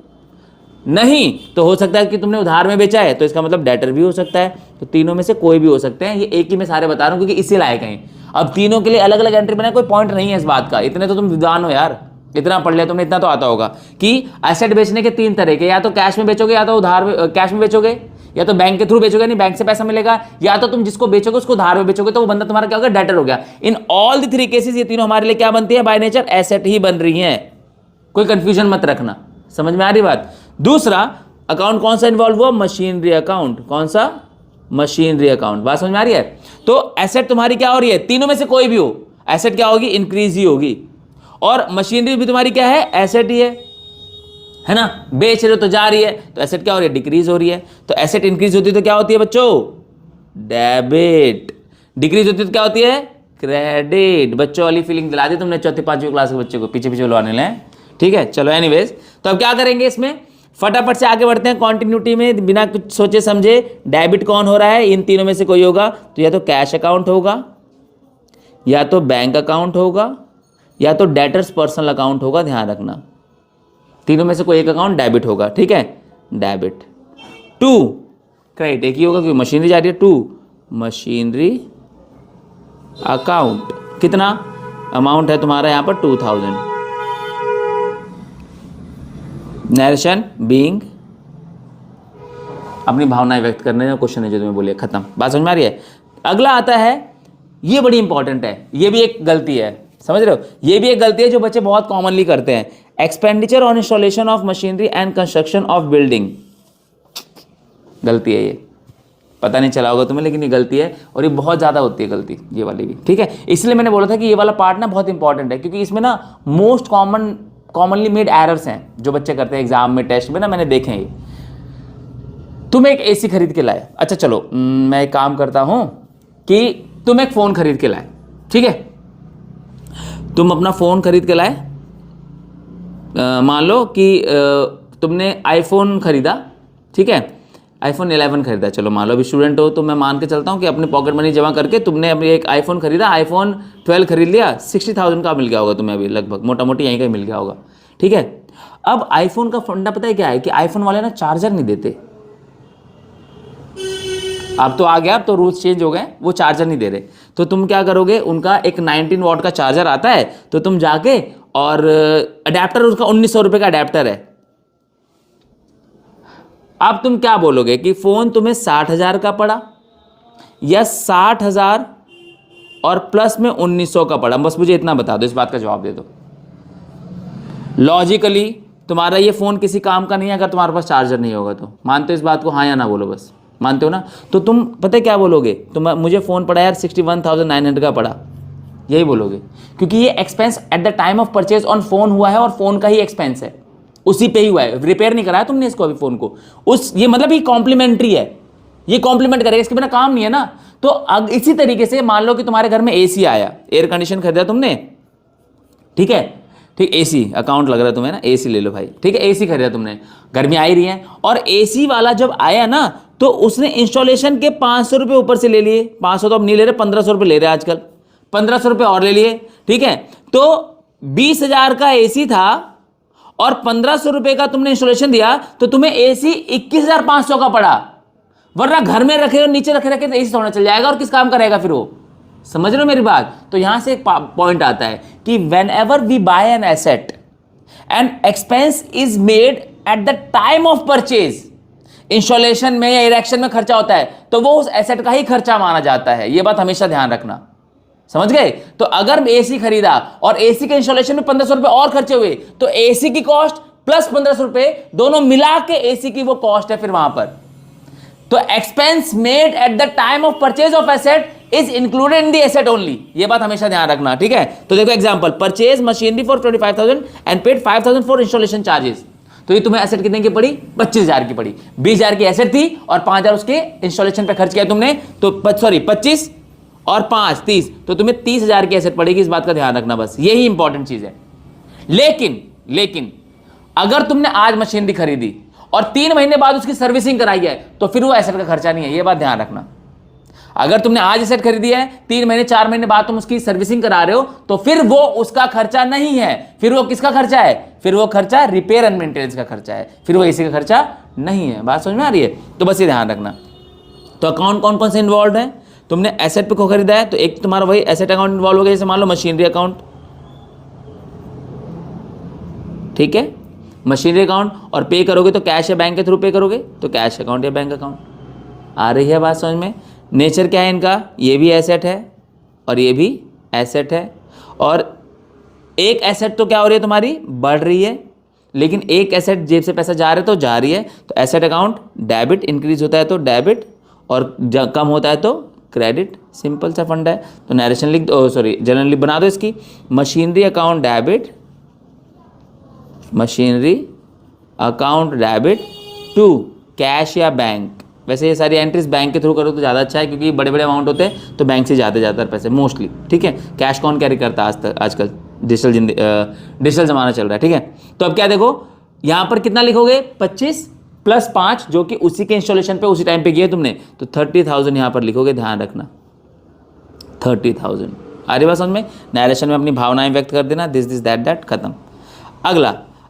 Speaker 1: नहीं तो हो सकता है कि तुमने उधार में बेचा है तो इसका मतलब डेटर भी हो सकता है। तो तीनों में से कोई भी हो सकते हैं, ये एक ही में सारे बता रहा हूं क्योंकि इसी लायक हैं। अब तीनों के लिए अलग अलग एंट्री बनाए, कोई पॉइंट नहीं है इस बात का। इतने तो तुम विद्वान हो यार, इतना पढ़ लिया तुमने, इतना तो आता होगा कि एसेट बेचने के तीन तरह के, या तो कैश में बेचोगे, या तो उधार में कैश में बेचोगे, या तो बैंक के थ्रू बेचोगे, नहीं बैंक से पैसा मिलेगा, या तो तुम जिसको बेचोगे उसको उधार में बेचोगे, तो वो बंदा तुम्हारा क्या होगा, डेटर हो गया। In all the three cases ये तीनों हमारे लिए क्या बनती है, बाय नेचर एसेट ही बन रही है। कोई कंफ्यूजन मत रखना, समझ में आ रही बात। दूसरा अकाउंट कौन सा इन्वॉल्व हुआ, मशीनरी अकाउंट। कौन सा, मशीनरी अकाउंट। बात समझ में आ रही है। तो एसेट तुम्हारी क्या हो रही है, तीनों में से कोई भी हो, एसेट क्या होगी, इंक्रीज ही होगी। और मशीनरी भी तुम्हारी क्या है, एसेट ही है ना, बेच रहे हो तो जा रही है, तो एसेट क्या हो रही है, डिक्रीज हो रही है। तो एसेट इंक्रीज होती है तो क्या होती है बच्चों, डेबिट। डिक्रीज होती है तो क्या होती है, क्रेडिट। बच्चों वाली फीलिंग दिला दी तुमने चौथी पांचवी क्लास के बच्चे को, पीछे पीछे बुलवाने लगे। ठीक है, चलो एनीवेज, तो अब क्या करेंगे इसमें, फटाफट से आगे बढ़ते हैं कॉन्टिन्यूटी में, बिना कुछ सोचे समझे। डेबिट कौन हो रहा है, इन तीनों में से कोई होगा, तो या तो कैश अकाउंट होगा, या तो बैंक अकाउंट होगा, या तो डेटर्स पर्सनल अकाउंट होगा। ध्यान रखना, तीनों में से कोई एक अकाउंट डेबिट होगा। ठीक है, डेबिट। टू क्रेडिट, एक ही होगा क्योंकि मशीनरी जा रही है। टू मशीनरी अकाउंट, कितना अमाउंट है तुम्हारा यहाँ पर, 2000। नरेशन बीइंग, अपनी भावनाएं व्यक्त करने का क्वेश्चन है जो तुम्हें बोलिए, खत्म। बात समझ में आ रही है। अगला आता है, ये बड़ी इंपॉर्टेंट है, ये भी एक गलती है, समझ रहे हो, ये भी एक गलती है जो बच्चे बहुत कॉमनली करते हैं। Expenditure on installation of machinery and construction of building, गलती है ये, पता नहीं चला होगा तुम्हें, लेकिन ये गलती है और ये बहुत ज़्यादा होती है गलती, ये वाली भी। ठीक है, इसलिए मैंने बोला था कि ये वाला पार्ट ना बहुत इंपॉर्टेंट है, क्योंकि इसमें ना मोस्ट कॉमनली मेड एरर्स हैं जो बच्चे करते हैं एग्जाम में, टेस्ट में ना, मैंने देखे हैं ये। तुम एक एसी खरीद के लाए, अच्छा चलो मैं एक काम करता हूं कि तुम एक फ़ोन खरीद के लाए। ठीक है, तुम अपना फ़ोन खरीद के लाए, मान लो कि तुमने आईफोन खरीदा। ठीक है, आईफोन 11 खरीदा, चलो मान लो अभी स्टूडेंट हो तो मैं मान के चलता हूँ कि अपने पॉकेट मनी जमा करके तुमने अभी एक आईफोन खरीदा, आईफोन 12 खरीद लिया, 60,000 का मिल गया होगा तुम्हें अभी, लगभग मोटा मोटी यहीं का ही मिल गया होगा। ठीक है, अब आईफोन का फंडा पता है क्या है कि आईफोन वाले ना चार्जर नहीं देते। अब तो आ गया, अब तो रूल्स चेंज हो गए, वो चार्जर नहीं दे रहे, तो तुम क्या करोगे, उनका एक 19 वॉट का चार्जर आता है, तो तुम जाके और अडेप्टर, उसका 1900 रुपये का अडेप्टर है। अब तुम क्या बोलोगे कि फ़ोन तुम्हें 60,000 का पड़ा या 60,000 और प्लस में 1900 का पड़ा, बस मुझे इतना बता दो, इस बात का जवाब दे दो। लॉजिकली तुम्हारा ये फ़ोन किसी काम का नहीं है अगर तुम्हारे पास चार्जर नहीं होगा तो। मानते हो इस बात को, हाँ या ना बोलो बस, मानते हो ना? तो तुम पता है क्या बोलोगे, तुम मुझे फ़ोन पड़ा यार 61,900 का पड़ा, यही बोलोगे, क्योंकि ये expense eight the time of purchase on phone हुआ है और फोन का ही एक्सपेंस है, उसी पे ही हुआ है, रिपेयर नहीं कराया तुमने इसको अभी फोन को, उस ये मतलब ये कॉम्प्लीमेंट्री है, ये कॉम्प्लीमेंट करेगा, इसके बिना काम नहीं है ना। तो अब इसी तरीके से मान लो कि तुम्हारे घर में एसी आया, एयर कंडीशन खरीदा तुमने, ठीक है, ठीक, एसी अकाउंट लग रहा है तुम्हें ना, एसी ले लो भाई, ठीक है, एसी खरीदा तुमने, गर्मी आ ही रही है, और एसी वाला जब आया ना तो उसने इंस्टॉलेशन के 500 रुपये ऊपर से ले लिए, 500 तो अब नहीं ले रहे, 1500 रुपये ले रहे आजकल, 1500 रुपये और ले लिए, ठीक है। तो 20,000 का एसी था और 1500 रुपये का तुमने इंस्टॉलेशन दिया, तो तुम्हें एसी 21,500 का पड़ा, वरना घर में रखे और नीचे रखे रखे तो एसी थोड़ा चल जाएगा और किस काम का रहेगा फिर वो, समझ रहे हो मेरी बात? तो यहां से एक पॉइंट आता है कि whenever we buy an asset and expense is made at the time of purchase, installation में या इरेक्शन में खर्चा होता है तो वो उस एसेट का ही खर्चा माना जाता है, ये बात हमेशा ध्यान रखना, समझ गए? तो अगर एसी खरीदा और एसी के इंस्टॉलेशन में 1500 रुपए और खर्चे हुए, तो एसी की कॉस्ट प्लस 1500 रुपए दोनों मिला के एसी की वो कॉस्ट है फिर वहां पर। तो expense made at the time of purchase of asset is included in the asset only, ये बात हमेशा ध्यान रखना, ठीक है? तो देखो example, purchase machinery for 25,000 and paid 5,000 for installation charges, तो ये तुम्हें एसेट कितने की पड़ी? 25,000 की पड़ी, 20,000 की एसेट थी और 5,000 उसके इंस्टॉलेशन पे खर्च किया तुमने, तो सॉरी 25 और 5 30, तो तुम्हें 30,000 की एसेट पड़ेगी, इस बात का ध्यान रखना, बस यही इंपॉर्टेंट चीज है। लेकिन अगर तुमने आज मशीनरी खरीदी और 3 महीने बाद उसकी सर्विसिंग कराई है, तो फिर वो एसेट का खर्चा नहीं है, ये बात ध्यान रखना। अगर तुमने आज एसेट खरीदी है, 3 महीने 4 महीने बाद तुम उसकी सर्विसिंग करा रहे हो, तो फिर वो उसका खर्चा नहीं है, फिर वो किसका खर्चा है? फिर वो खर्चा रिपेयर एंड मेंटेनेंस का खर्चा है, फिर वो एसी का खर्चा नहीं है। बात समझ में आ रही है? तो बस ये ध्यान रखना। तो अकाउंट कौन कौन से इन्वॉल्व है? तुमने एसेट पे को खरीदा है तो एक तुम्हारा वही एसेट अकाउंट इन्वॉल्व हो गया, जैसे मान लो मशीनरी अकाउंट, ठीक है, मशीनरी अकाउंट, और पे करोगे तो कैश या बैंक के थ्रू पे करोगे, तो कैश अकाउंट या बैंक अकाउंट। आ रही है बात समझ में? नेचर क्या है इनका? ये भी एसेट है और ये भी एसेट है, और एक एसेट तो क्या हो रही है तुम्हारी? बढ़ रही है, लेकिन एक एसेट जेब से पैसा जा रहा है तो जा रही है, तो एसेट अकाउंट डेबिट, इंक्रीज होता है तो डेबिट, और कम होता है तो क्रेडिट, सिंपल सा फंड है। तो नरेशन लिख दो, सॉरी जनरली बना दो इसकी, machinery account debit, machinery account debit to cash या बैंक, वैसे ये सारी एंट्रीज बैंक के थ्रू करो तो ज़्यादा अच्छा है, क्योंकि बड़े बड़े अमाउंट होते हैं तो बैंक से जाते ज़्यादातर पैसे मोस्टली, ठीक है। कैश कौन कैरी करता है आजकल, डिजिटल ज़माना चल रहा है, ठीक है। तो अब क्या देखो, यहाँ पर कितना लिखोगे, 25 + 5, जो कि उसी के इंस्टॉलेशन पे उसी टाइम पे किया तुमने, तो 30,000 यहाँ पर लिखोगे, ध्यान रखना 30,000। आ रही बात समझ में? नरेशन में अपनी भावनाएं व्यक्त कर देना, दिस दैट, खत्म।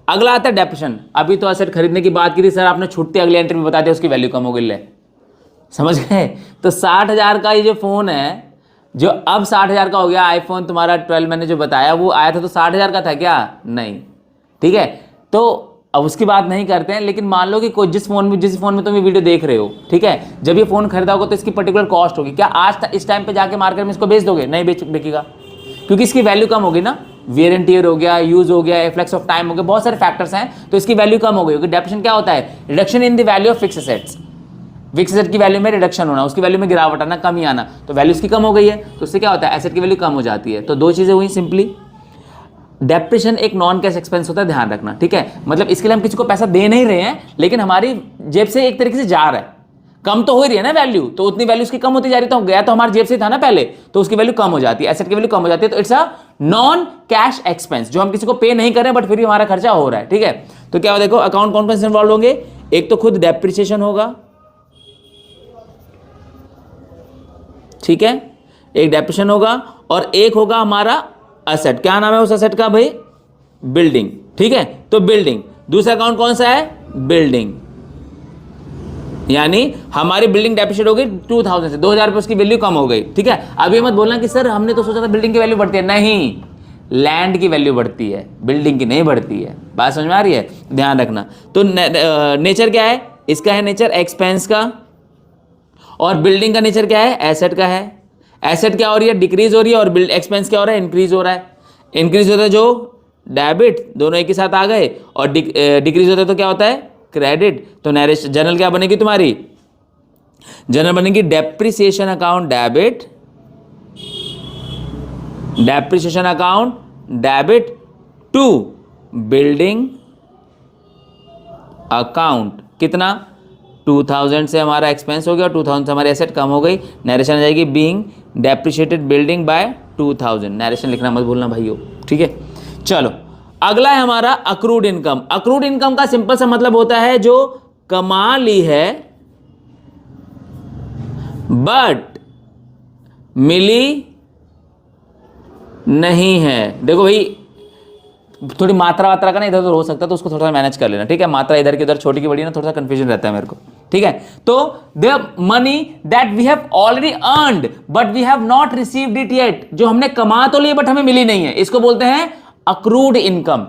Speaker 1: अगला आता है डेप्रिसिएशन। अभी तो एसेट खरीदने की बात की थी सर, आपने छूटती अगली एंट्री में बता दिया उसकी वैल्यू कम हो गई, ले समझ गए। तो 60,000 का ये जो फ़ोन है, जो अब 60,000 का हो गया, आईफोन तुम्हारा 12 मैंने जो बताया वो आया था तो 60,000 का था क्या? नहीं, ठीक है। तो अब उसकी बात नहीं करते हैं, लेकिन मान लो कि कोई जिस फोन में तुम ये वीडियो देख रहे हो, ठीक है, जब ये फोन खरीदा होगा तो इसकी पर्टिकुलर कॉस्ट होगी। क्या आज इस टाइम पे जाके मार्केट में इसको बेच दोगे? नहीं बिकेगा, क्योंकि इसकी वैल्यू कम होगी ना। वियर एंड टियर हो गया, यूज हो गया, फ्लेक्स ऑफ टाइम हो गया, बहुत सारे फैक्टर्स हैं, तो इसकी वैल्यू कम हो गई। क्योंकि डेप्रिसिएशन क्या होता है? Reduction in the value of fixed assets. Fixed asset की वैल्यू में रिडक्शन होना, उसकी वैल्यू में गिरावट आना, कमी आना, तो वैल्यू इसकी कम हो गई है, तो उससे क्या होता है? एसेट की वैल्यू कम हो जाती है। तो दो चीजें हुई सिंपली। डेप्रिसिएशन एक नॉन कैश एक्सपेंस होता है, ध्यान रखना, ठीक है। मतलब इसके लिए हम किसी को पैसा दे नहीं रहे हैं, लेकिन हमारी जेब से एक तरीके से जा रहा है, कम तो हो रही है ना वैल्यू, तो उतनी वैल्यू उसकी कम होती जा रही है, तो गया तो हमारी जेब से था ना पहले, तो उसकी वैल्यू कम हो जाती है, एसेट की वैल्यू कम हो जाती है। तो it's a non cash expense, जो हम किसी को पे नहीं कर रहे हैं बट फिर भी हमारा खर्चा हो रहा है, ठीक है। तो क्या देखो, अकाउंट कौन कौन से इन्वॉल्व होंगे? एक तो खुद डेप्रिसिएशन होगा, ठीक है, एक डेप्रिसिएशन होगा, और एक होगा हमारा एसेट। क्या नाम है उस एसेट का भाई? बिल्डिंग, ठीक है। तो बिल्डिंग, दूसरा अकाउंट कौन सा है? बिल्डिंग, यानी हमारी बिल्डिंग डेप्रिशिएट हो गई 2000 से, 2000 रुपये उसकी वैल्यू कम हो गई, ठीक है। अभी मत बोलना कि सर हमने तो सोचा था बिल्डिंग की वैल्यू बढ़ती है, नहीं, लैंड की वैल्यू बढ़ती है, बिल्डिंग की नहीं बढ़ती है। बात समझ में आ रही है? ध्यान रखना। तो नेचर क्या है इसका? है नेचर एक्सपेंस का, और बिल्डिंग का नेचर क्या है? एसेट का है। एसेट क्या हो रही है? डिक्रीज हो रही है, और एक्सपेंस क्या हो रहा है? इंक्रीज हो रहा है। इंक्रीज होता है जो डेबिट, दोनों एक ही साथ आ गए, और डिक्रीज होता है तो क्या होता है? क्रेडिट। तो नरेशन जनरल क्या बनेगी तुम्हारी? जनरल बनेगी depreciation account debit, depreciation account debit to building account. कितना? 2000 से हमारा एक्सपेंस हो गया, और 2000 से हमारी एसेट कम हो गई। नरेशन आ जाएगी being depreciated building bye 2000। Narration लिखना मत भूलना भाइयों, ठीक है। चलो अगला है हमारा अक्रूड इनकम। अक्रूड इनकम का सिंपल सा मतलब होता है जो कमा ली है बट मिली नहीं है। देखो भाई, थोड़ी मात्रा वात्रा का ना इधर उधर हो सकता है, तो उसको थोड़ा सा मैनेज कर लेना, ठीक है। मात्रा इधर की उधर छोटी की बड़ी ना, थोड़ा सा कंफ्यूजन रहता है मेरे को, ठीक है। तो the money that we have already earned but we have not received it yet, जो हमने कमा तो लिए बट हमें मिली नहीं है, इसको बोलते हैं अक्रूड इनकम।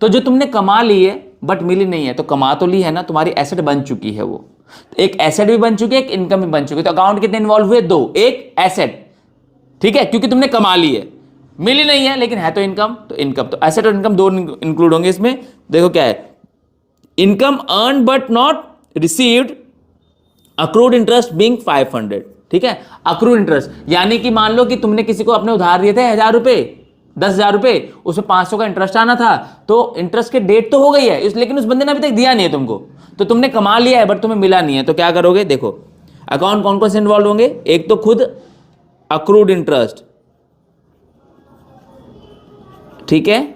Speaker 1: तो जो तुमने कमा ली है बट मिली नहीं है, तो कमा तो ली है ना, तुम्हारी एसेट बन चुकी है, वो एक एसेट भी बन चुकी है, एक इनकम भी बन चुकी है। तो अकाउंट कितने इन्वॉल्व हुए? दो, एक एसेट, ठीक है, क्योंकि तुमने कमा ली है, मिली नहीं है लेकिन है तो इनकम, तो इनकम, तो एसेट और इनकम दो इंक्लूड होंगे इसमें। देखो क्या है, income earn but not received, accrued interest being 500, ठीक है। अक्रूड इंटरेस्ट यानी कि मान लो कि तुमने किसी को अपने उधार दिए थे 1000 रुपए, 10,000 रुपए, उसमें 500 का इंटरेस्ट आना था, तो इंटरेस्ट की डेट तो हो गई है लेकिन उस बंदे ने अभी तक दिया नहीं है तुमको, तो तुमने कमा लिया है बट तुम्हें मिला नहीं है, तो क्या करोगे? देखो अकाउंट कौन कौन से इन्वॉल्व होंगे? एक तो खुद अक्रूड इंटरेस्ट, ठीक है,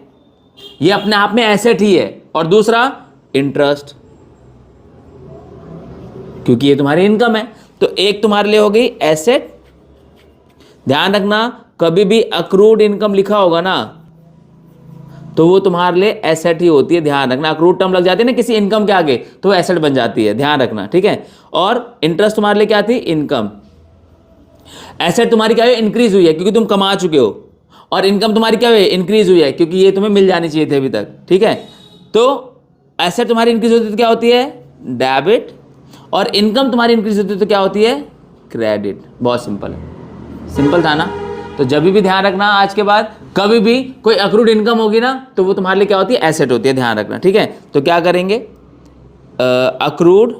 Speaker 1: ये अपने आप में एसेट ही है, और दूसरा इंटरेस्ट, क्योंकि ये तुम्हारी इनकम है। तो एक तुम्हारे लिए हो गई एसेट। ध्यान रखना, कभी भी अक्रूड इनकम लिखा होगा ना तो वो तुम्हारे लिए एसेट ही होती है, ध्यान रखना। अक्रूड टर्म लग जाती है ना किसी इनकम के आगे तो वो एसेट बन जाती है, ध्यान रखना, ठीक है। और इंटरेस्ट तुम्हारे लिए क्या थी? इनकम। एसेट तुम्हारी क्या है? इंक्रीज हुई है क्योंकि तुम कमा चुके हो, और इनकम तुम्हारी क्या है? इंक्रीज हुई है क्योंकि ये तुम्हें मिल जानी चाहिए थे अभी तक, ठीक है। तो एसेट तुम्हारी इंक्रीज होती है तो क्या होती है? डेबिट, और इनकम तुम्हारी इंक्रीज होती है तो क्या होती है? क्रेडिट। बहुत सिंपल है, सिंपल था ना। तो जब भी ध्यान रखना, आज के बाद कभी भी कोई अक्रूड इनकम होगी ना तो वो तुम्हारे लिए क्या होती है? एसेट होती है, ध्यान रखना, ठीक है। तो क्या करेंगे? Accrued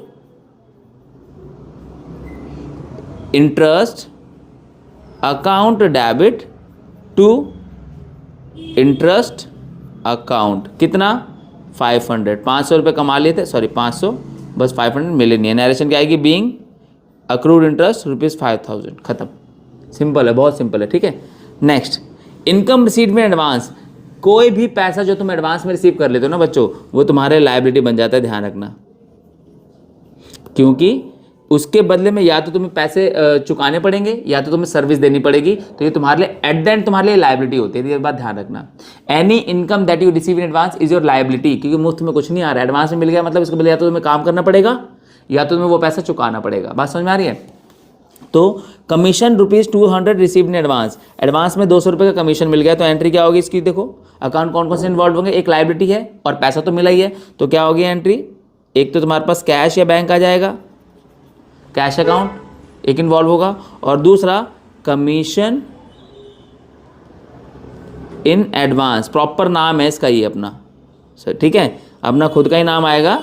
Speaker 1: interest account debit to interest account. कितना? 500। 500 रुपये कमा लिए थे, सॉरी 500 बस 500 मिले नहीं है। नरेशन क्या आएगी, बीइंग अक्रूड इंटरेस्ट ₹5000, खत्म। सिंपल है, बहुत सिंपल है, ठीक है। नेक्स्ट, इनकम रिसीव में एडवांस। कोई भी पैसा जो तुम एडवांस में रिसीव कर लेते हो ना बच्चों, वो तुम्हारे लायबिलिटी बन जाता है, ध्यान रखना। क्योंकि उसके बदले में या तो तुम्हें पैसे चुकाने पड़ेंगे या तो तुम्हें सर्विस देनी पड़ेगी, तो ये तुम्हारे लिए एट द एंड तुम्हारे लिए लायबिलिटी होती है। ये बात ध्यान रखना। Any income that you receive in advance is your liability, क्योंकि मुफ्त में कुछ नहीं आ रहा है, एडवांस में मिल गया मतलब इसके बदले या तो तुम्हें काम करना पड़ेगा या तो तुम्हें वो पैसा चुकाना पड़ेगा। बात समझ में आ रही है? तो commission ₹200 receive in advance, advance में 200 रुपये का कमीशन मिल गया, तो एंट्री क्या होगी इसकी? देखो अकाउंट कौन कौन से इन्वॉल्व होंगे, एक लायबिलिटी है और पैसा तो मिला ही है, तो क्या होगी एंट्री? एक तो तुम्हारे पास कैश या बैंक आ जाएगा, कैश अकाउंट एक इन्वॉल्व होगा, और दूसरा कमीशन इन एडवांस, प्रॉपर नाम है इसका ये अपना, ठीक है, अपना खुद का ही नाम आएगा,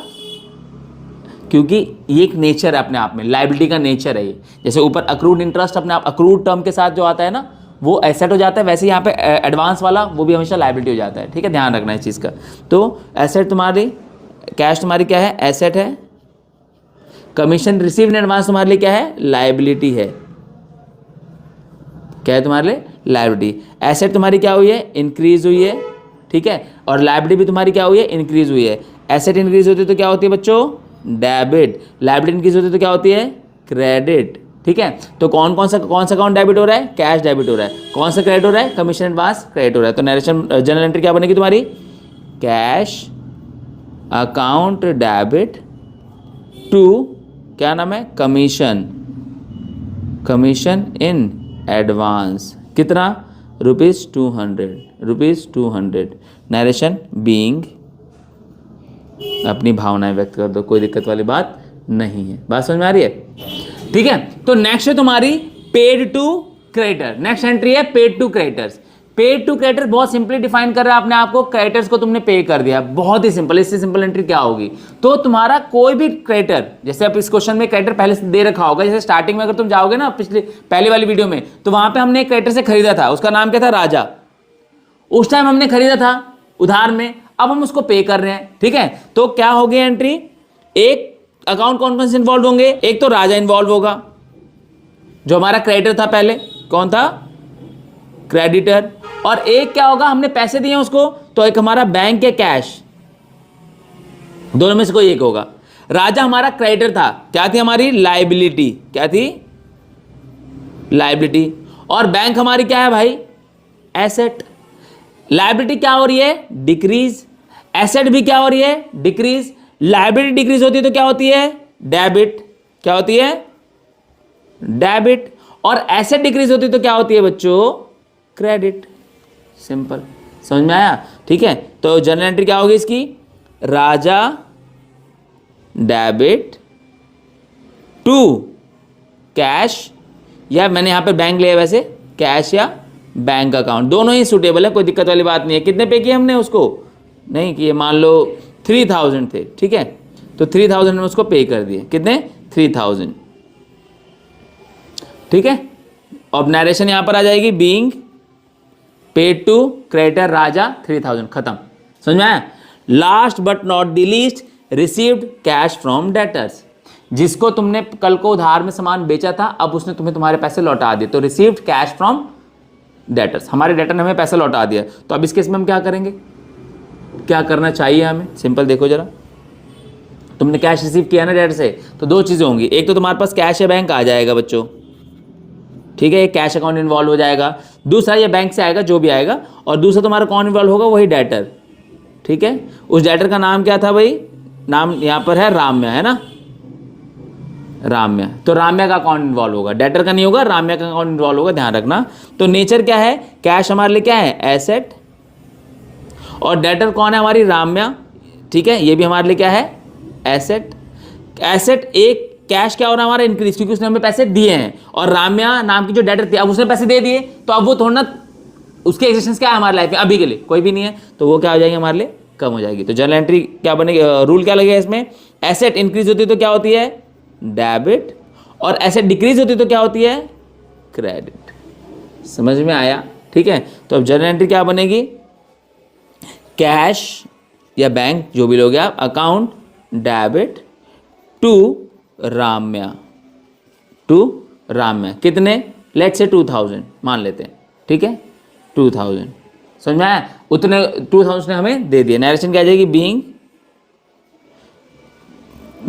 Speaker 1: क्योंकि ये एक नेचर है अपने आप में, लायबिलिटी का नेचर है ये। जैसे ऊपर अक्रूड इंटरेस्ट अपने आप अक्रूड टर्म के साथ जो आता है ना, वो एसेट हो जाता है, वैसे यहाँ पे एडवांस वाला वो भी हमेशा लायबिलिटी हो जाता है, ठीक है, ध्यान रखना इस चीज़ का। तो एसेट तुम्हारी, कैश तुम्हारी क्या है? एसेट है। कमीशन रिसीव इन एडवांस तुम्हारे लिए क्या है? लायबिलिटी है। क्या है तुम्हारे लिए? लायबिलिटी। एसेट तुम्हारी क्या हुई है? इंक्रीज हुई है, ठीक है, और लायबिलिटी भी तुम्हारी क्या हुई है? इंक्रीज हुई है। एसेट इंक्रीज होती है तो क्या होती है बच्चों? डेबिट। लायबिलिटी इंक्रीज होती है तो क्या होती है? क्रेडिट, ठीक है। तो कौन सा अकाउंट डेबिट हो रहा है? कैश डेबिट हो रहा है। कौन सा क्रेडिट हो रहा है? कमीशन एडवांस क्रेडिट हो रहा है। तो नरेशन जनरल एंट्री क्या बनेगी तुम्हारी? कैश अकाउंट डेबिट टू क्या नाम है? Commission in advance. कितना? ₹200। नरेशन बीइंग, अपनी भावनाएं व्यक्त कर दो, कोई दिक्कत वाली बात नहीं है। बात समझ में आ रही है? ठीक है। तो नेक्स्ट है तुम्हारी paid to creditor. Next entry है paid to creditors. Paid to creditor बहुत सिंपली डिफाइन कर रहा है अपने आप को, क्रेडिटर्स को तुमने पे कर दिया, बहुत ही सिंपल। इससे सिंपल एंट्री क्या होगी? तो तुम्हारा कोई भी क्रेडिटर, जैसे अब इस क्वेश्चन में क्रेडिटर पहले से दे रखा होगा, जैसे स्टार्टिंग में अगर तुम जाओगे ना पहले वाली वीडियो में, तो वहां पे हमने एक क्रेडिटर से खरीदा था, उसका नाम क्या था? राजा। उस टाइम हमने खरीदा था उधार में, अब हम उसको पे कर रहे हैं, ठीक है। तो क्या होगी एंट्री? एक अकाउंट कौन कौन से इन्वॉल्व होंगे? एक तो राजा इन्वॉल्व होगा जो हमारा क्रेडिटर था पहले, कौन था? क्रेडिटर। और एक क्या होगा? हमने पैसे दिए उसको, तो एक हमारा बैंक या कैश, दोनों में से कोई एक होगा। राजा हमारा क्रेडिटर था, क्या थी हमारी? लायबिलिटी। क्या थी? लायबिलिटी। और बैंक हमारी क्या है भाई? एसेट। लायबिलिटी क्या हो रही है? डिक्रीज। एसेट भी क्या हो रही है? डिक्रीज। लायबिलिटी डिक्रीज होती है तो क्या होती है? डेबिट। क्या होती है? डेबिट। और एसेट डिक्रीज होती है तो क्या होती है बच्चों? क्रेडिट। सिंपल, समझ में आया? ठीक है। तो जनरल एंट्री क्या होगी इसकी? राजा डेबिट टू कैश, या मैंने यहां पे बैंक लिया, वैसे कैश या बैंक अकाउंट, दोनों ही सूटेबल है, कोई दिक्कत वाली बात नहीं है। कितने पे किए हमने उसको? नहीं किए, मान लो 3000 थे, ठीक है, तो 3000 में उसको पे कर दिए। कितने? 3000, ठीक है। अब नरेशन यहां पर आ जाएगी, बीइंग पेड टू क्रेडिटर राजा 3000, खत्म। समझ में आया? Last but not the least, received cash from debtors. जिसको तुमने कल को उधार में सामान बेचा था, अब उसने तुम्हें तुम्हारे पैसे लौटा दिए, तो रिसीव्ड कैश फ्रॉम डेटर्स। हमारे डेटर ने हमें पैसा लौटा दिया, तो अब इस केस में हम क्या करेंगे? क्या करना चाहिए हमें? सिंपल, देखो जरा, तुमने कैश रिसीव किया ना डेटर से, तो दो चीजें होंगी। एक तो तुम्हारे पास कैश या बैंक आ जाएगा बच्चों, ठीक है, ये कैश अकाउंट इन्वॉल्व हो जाएगा। दूसरा ये बैंक से आएगा, जो भी आएगा। और दूसरा तुम्हारा कौन इन्वॉल्व होगा? वही डेटर, ठीक है। उस डेटर का नाम क्या था भाई? नाम यहां पर है राम्या, है ना, राम्या। तो राम्या का अकाउंट इन्वॉल्व होगा, डेटर का नहीं होगा, राम्या का अकाउंट इन्वॉल्व होगा, ध्यान रखना। तो नेचर क्या है? कैश हमारे लिए क्या है? एसेट। और डेटर कौन है? हमारी राम्या, ठीक है, ये भी हमारे लिए क्या है? एसेट। एसेट एक कैश क्या हो रहा है हमारा? इंक्रीज, क्योंकि उसने हमें पैसे दिए हैं। और राम्या नाम की जो डेटर थी, अब उसने पैसे दे दिए, तो अब वो थोड़ा ना, उसके एक्जिस्टेंस क्या है हमारी लाइफ में? अभी के लिए कोई भी नहीं है, तो वो क्या हो जाएगी? हमारे लिए कम हो जाएगी। तो जनरल एंट्री क्या बनेगी? रूल क्या लगेगा इसमें? एसेट इंक्रीज होती है तो क्या होती है? डेबिट। और एसेट डिक्रीज होती है तो क्या होती है? क्रेडिट। समझ में आया? ठीक है। तो अब जनरल एंट्री क्या बनेगी? कैश या बैंक, जो भी लोगे आप, account debit to Ramya, to Ramya कितने, लेट्स से 2000 मान लेते हैं, ठीक है 2000, समझ में आया, उतने 2000 ने हमें दे दिया। नरेशन क्या आ जाएगी, बीइंग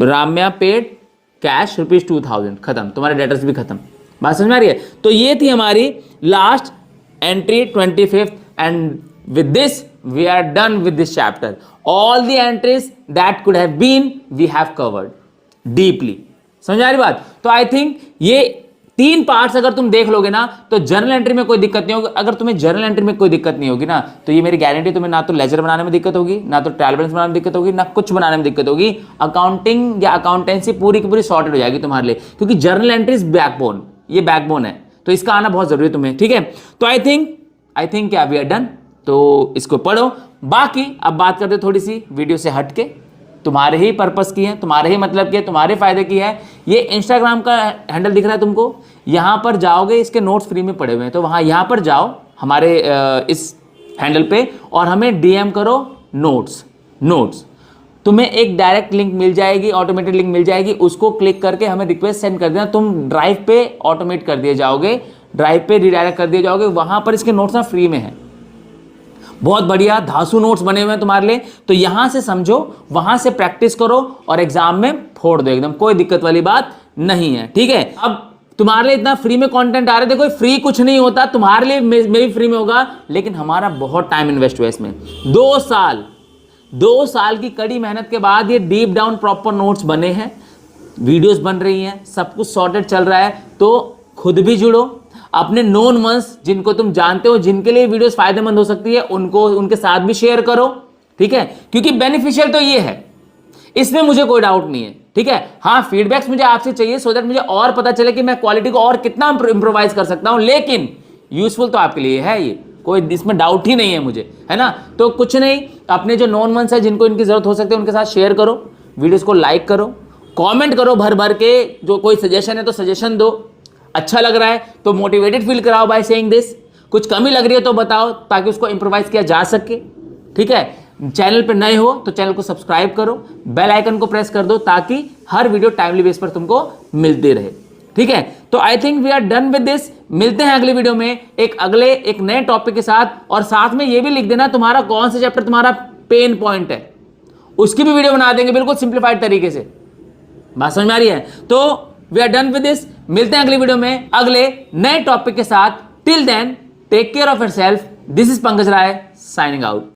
Speaker 1: राम्या पेड कैश ₹2000, खत्म, तुम्हारे डेटर्स भी खत्म। बात समझ में आ रही है। तो ये थी हमारी last entry 25th, and with this we are done with this chapter. All the entries that could have been we have covered deeply. समझ आ रही बात। तो आई थिंक ये 3 पार्ट्स अगर तुम देख लोगे ना तो जर्नल एंट्री में कोई दिक्कत नहीं होगी। अगर तुम्हें जर्नल एंट्री में कोई दिक्कत नहीं होगी ना तो ये मेरी गारंटी, तुम्हें ना तो लेजर बनाने में दिक्कत होगी, ना तो ट्रायल बैलेंस बनाने में दिक्कत होगी, ना कुछ बनाने में दिक्कत होगी। अकाउंटिंग या अकाउंटेंसी पूरी की पूरी सॉर्टेड हो जाएगी तुम्हारे लिए, क्योंकि जर्नल एंट्री इज बैकबोन, ये बैकबोन है, तो इसका आना बहुत जरूरी है तुम्हें, ठीक है। तो आई थिंक क्या वी आर डन, तो इसको पढ़ो। बाकी अब बात करते थोड़ी सी वीडियो से हट के, तुम्हारे ही पर्पस की है, तुम्हारे ही मतलब की है, तुम्हारे फायदे की है। ये इंस्टाग्राम का हैंडल दिख रहा है तुमको, यहाँ पर जाओगे, इसके नोट्स फ्री में पड़े हुए हैं, तो वहाँ यहाँ पर जाओ हमारे इस हैंडल पे और हमें डीएम करो नोट्स। तुम्हें एक डायरेक्ट लिंक मिल जाएगी, ऑटोमेटेड लिंक मिल जाएगी, उसको क्लिक करके हमें रिक्वेस्ट सेंड कर देना, तुम ड्राइव पे ऑटोमेट कर दिए जाओगे, ड्राइव पे रिडायरेक्ट कर दिए जाओगे, वहाँ पर इसके नोट्स ना फ्री में है, बहुत बढ़िया धांसू नोट्स बने हुए हैं तुम्हारे लिए। तो यहां से समझो, वहां से प्रैक्टिस करो और एग्जाम में फोड़ दो एकदम, कोई दिक्कत वाली बात नहीं है, ठीक है। अब तुम्हारे लिए इतना फ्री में कंटेंट आ रहा है, देखो फ्री कुछ नहीं होता, तुम्हारे लिए मे भी फ्री में होगा, लेकिन हमारा बहुत टाइम इन्वेस्ट हुआ इसमें, 2 साल की कड़ी मेहनत के बाद ये डीप डाउन प्रॉपर नोट्स बने हैं, वीडियोस बन रही हैं, सब कुछ सॉर्टेड चल रहा है। तो खुद भी जुड़ो, अपने नोन वंस जिनको तुम जानते हो, जिनके लिए वीडियोस फायदेमंद हो सकती है, उनको उनके साथ भी शेयर करो, ठीक है, क्योंकि बेनिफिशियल तो ये है, इसमें मुझे कोई डाउट नहीं है, ठीक है। हाँ, फीडबैक्स मुझे आपसे चाहिए सो दैट मुझे और पता चले कि मैं क्वालिटी को और कितना इंप्रोवाइज कर सकता हूं, लेकिन यूजफुल तो आपके लिए है, ये कोई इसमें डाउट ही नहीं है मुझे, है ना। तो कुछ नहीं, अपने जो नॉन वंस है जिनको इनकी जरूरत हो सकती है उनके साथ शेयर करो, वीडियोस को लाइक करो, कमेंट करो भर भर के, जो कोई सजेशन है तो सजेशन दो, अच्छा लग रहा है तो मोटिवेटेड फील कराओ बाय सेइंग दिस, कुछ कमी लग रही है तो बताओ ताकि उसको इंप्रोवाइज किया जा सके, ठीक है। चैनल पे नए हो तो चैनल को सब्सक्राइब करो, बेल आइकन को प्रेस कर दो ताकि हर वीडियो टाइमली बेस पर तुमको मिलते रहे, ठीक है। तो I think we are done with this, मिलते हैं अगले वीडियो में एक नए टॉपिक के साथ, और साथ में ये भी लिख देना तुम्हारा कौन सा चैप्टर तुम्हारा पेन पॉइंट है, उसकी भी वीडियो बना देंगे बिल्कुल सिंप्लीफाइड तरीके से। बात समझ में आ रही है। तो we are done with this, मिलते हैं अगले वीडियो में अगले नए टॉपिक के साथ। Till then take care of yourself, this is Pankaj Rai signing out.